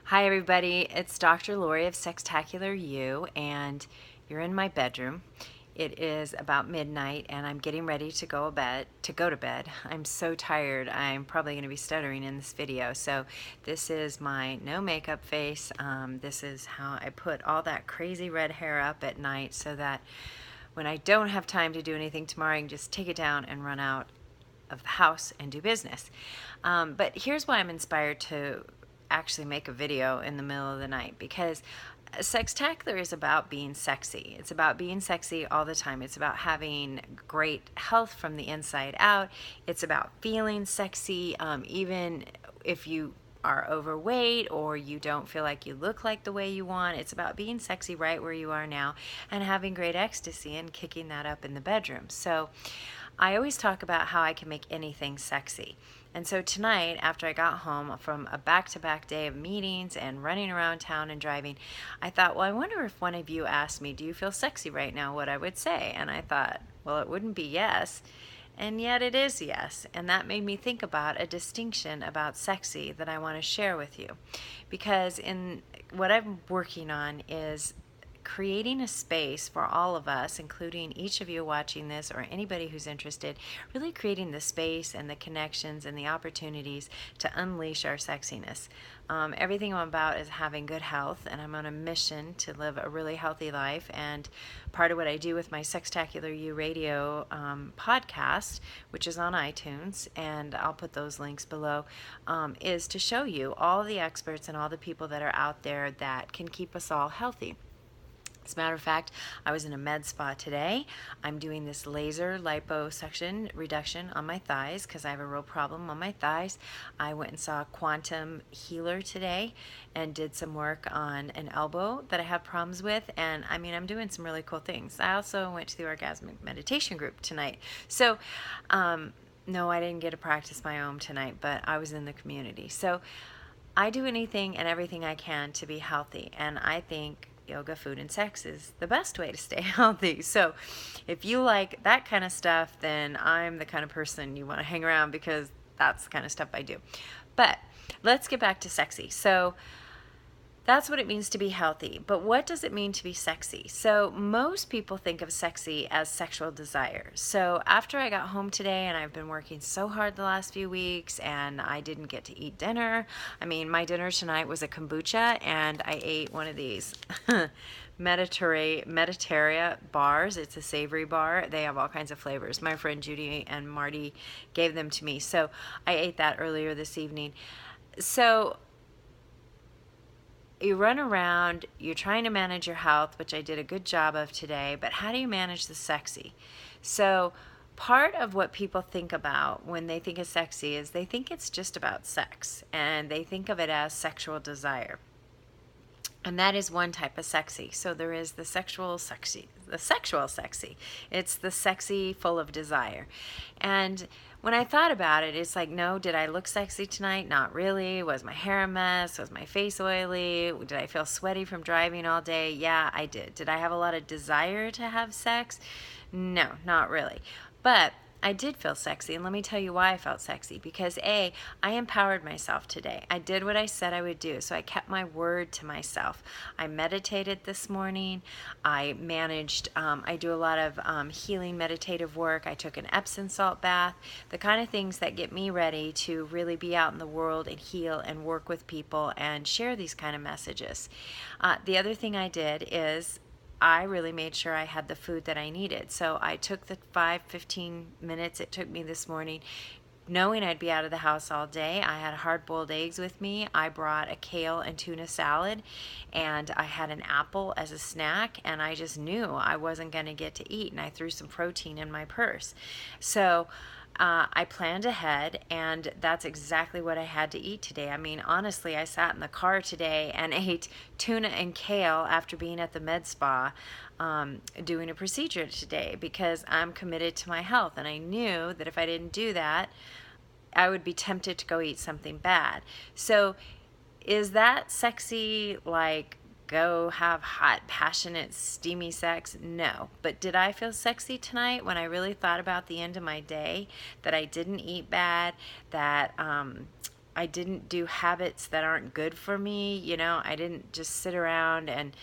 Hi everybody, it's Dr. Lori of Sextacular You, and you're in my bedroom. It is about midnight and I'm getting ready to go to bed. I'm so tired. I'm probably going to be stuttering in this video. So this is my no makeup face. This is how I put all that crazy red hair up at night so that when I don't have time to do anything tomorrow, I can just take it down and run out of the house and do business. But here's why I'm inspired to actually make a video in the middle of the night, because Sextacular is about being sexy. It's about being sexy all the time. It's about having great health from the inside out. It's about feeling sexy, even if you are overweight or you don't feel like you look like the way you want. It's about being sexy right where you are now and having great ecstasy and kicking that up in the bedroom. So I always talk about how I can make anything sexy. And so tonight, after I got home from a back-to-back day of meetings and running around town and driving, I thought, well, I wonder if one of you asked me, do you feel sexy right now, what I would say. And I thought, well, it wouldn't be yes. And yet it is yes. And that made me think about a distinction about sexy that I want to share with you. Because in what I'm working on is creating a space for all of us, including each of you watching this or anybody who's interested, really creating the space and the connections and the opportunities to unleash our sexiness. Everything I'm about is having good health, and I'm on a mission to live a really healthy life. And part of what I do with my Sextacular You radio podcast, which is on iTunes, and I'll put those links below, is to show you all the experts and all the people that are out there that can keep us all healthy. As a matter of fact, I was in a med spa today. I'm doing this laser liposuction reduction on my thighs because I have a real problem on my thighs. I went and saw a quantum healer today and did some work on an elbow that I have problems with. And I mean, I'm doing some really cool things. I also went to the orgasmic meditation group tonight. So, no, I didn't get to practice my own tonight, but I was in the community. So I do anything and everything I can to be healthy, and I think yoga, food, and sex is the best way to stay healthy. So if you like that kind of stuff, then I'm the kind of person you want to hang around, because that's the kind of stuff I do. But let's get back to sexy. So that's what it means to be healthy. But what does it mean to be sexy? So most people think of sexy as sexual desire. So after I got home today, and I've been working so hard the last few weeks, and I didn't get to eat dinner. I mean, my dinner tonight was a kombucha, and I ate one of these Mediterranean bars. It's a savory bar. They have all kinds of flavors. My friend Judy and Marty gave them to me. So I ate that earlier this evening. So you run around, you're trying to manage your health, which I did a good job of today, but how do you manage the sexy? So part of what people think about when they think of sexy is they think it's just about sex, and they think of it as sexual desire. And that is one type of sexy. So there is the sexual sexy. It's the sexy full of desire. And when I thought about it, it's like, no, did I look sexy tonight? Not really. Was my hair a mess? Was my face oily? Did I feel sweaty from driving all day? Yeah, I did. Did I have a lot of desire to have sex? No, not really. But I did feel sexy, and let me tell you why I felt sexy. Because A, I empowered myself today. I did what I said I would do, so I kept my word to myself. I meditated this morning. I managed, I do a lot of healing meditative work. I took an Epsom salt bath, the kind of things that get me ready to really be out in the world and heal and work with people and share these kind of messages. The other thing I did is I really made sure I had the food that I needed. So I took the 15 minutes it took me this morning, knowing I'd be out of the house all day. I had hard-boiled eggs with me. I brought a kale and tuna salad, and I had an apple as a snack, and I just knew I wasn't going to get to eat, and I threw some protein in my purse. So I planned ahead, and that's exactly what I had to eat today. I mean, honestly, I sat in the car today and ate tuna and kale after being at the med spa doing a procedure today, because I'm committed to my health, and I knew that if I didn't do that, I would be tempted to go eat something bad. So is that sexy, like go have hot, passionate, steamy sex? No. But did I feel sexy tonight when I really thought about the end of my day, that I didn't eat bad, that I didn't do habits that aren't good for me. You know, I didn't just sit around and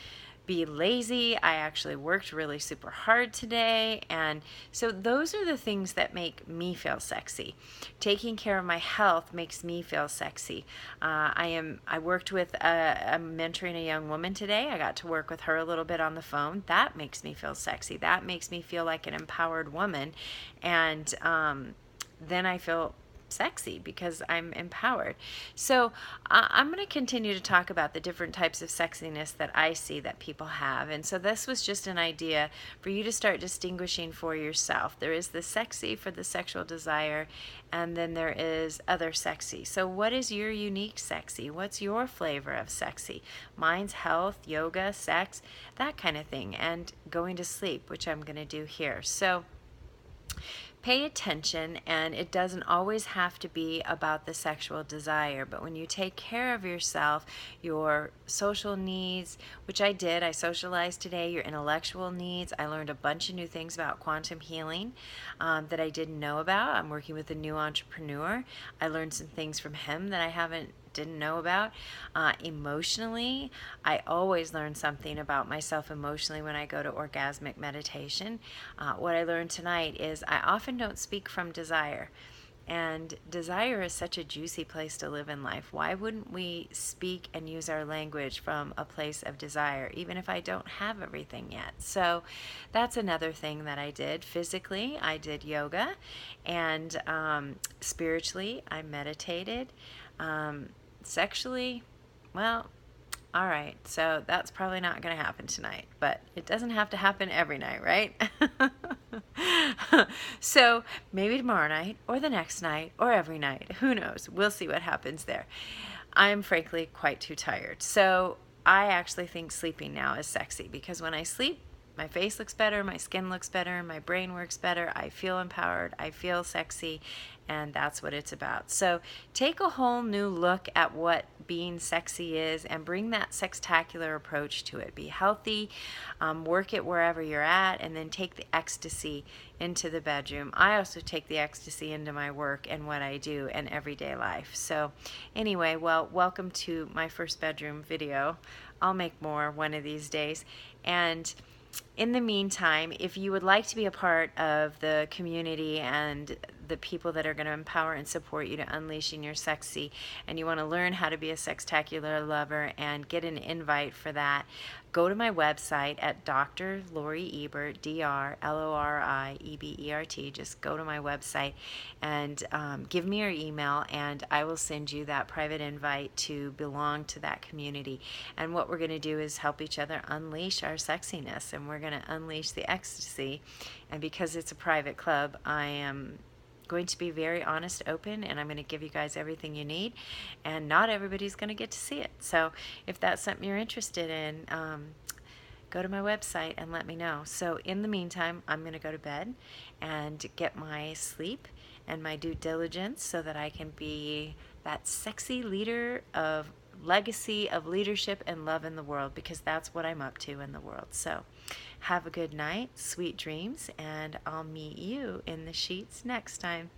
be lazy. I actually worked really super hard today. And so those are the things that make me feel sexy. Taking care of my health makes me feel sexy. I worked with I'm mentoring a young woman today. I got to work with her a little bit on the phone. That makes me feel sexy. That makes me feel like an empowered woman. And then I feel sexy because I'm empowered. So I'm going to continue to talk about the different types of sexiness that I see that people have. And so this was just an idea for you to start distinguishing for yourself. There is the sexy for the sexual desire, and then there is other sexy. So what is your unique sexy? What's your flavor of sexy? Mine's health, yoga, sex, that kind of thing, and going to sleep, which I'm going to do here. So pay attention, and it doesn't always have to be about the sexual desire, but when you take care of yourself, your social needs, which I did, I socialized today, your intellectual needs, I learned a bunch of new things about quantum healing that I didn't know about. I'm working with a new entrepreneur. I learned some things from him that I didn't know about. Emotionally, I always learn something about myself emotionally when I go to orgasmic meditation. What I learned tonight is I often don't speak from desire. And desire is such a juicy place to live in life. Why wouldn't we speak and use our language from a place of desire, even if I don't have everything yet? So that's another thing that I did. Physically, I did yoga, and spiritually, I meditated. Sexually, well, all right, so that's probably not going to happen tonight, but it doesn't have to happen every night, right? So maybe tomorrow night or the next night or every night. Who knows? We'll see what happens there. I'm frankly quite too tired. So I actually think sleeping now is sexy because when I sleep, my face looks better, my skin looks better, my brain works better, I feel empowered, I feel sexy, and that's what it's about. So take a whole new look at what being sexy is and bring that sextacular approach to it. Be healthy, work it wherever you're at, and then take the ecstasy into the bedroom. I also take the ecstasy into my work and what I do in everyday life. So anyway, well, welcome to my first bedroom video. I'll make more one of these days. And in the meantime, if you would like to be a part of the community and the people that are going to empower and support you to unleashing your sexy, and you want to learn how to be a sextacular lover and get an invite for that, go to my website at Dr. Lori Ebert, DrLoriEbert. Just go to my website and give me your email, and I will send you that private invite to belong to that community. And what we're going to do is help each other unleash our sexiness, and we're going to unleash the ecstasy. And because it's a private club, I am going to be very honest, open, and I'm going to give you guys everything you need, and not everybody's going to get to see it. So if that's something you're interested in, go to my website and let me know. So in the meantime, I'm going to go to bed and get my sleep and my due diligence so that I can be that sexy leader of legacy of leadership and love in the world, because that's what I'm up to in the world. So have a good night, sweet dreams, and I'll meet you in the sheets next time.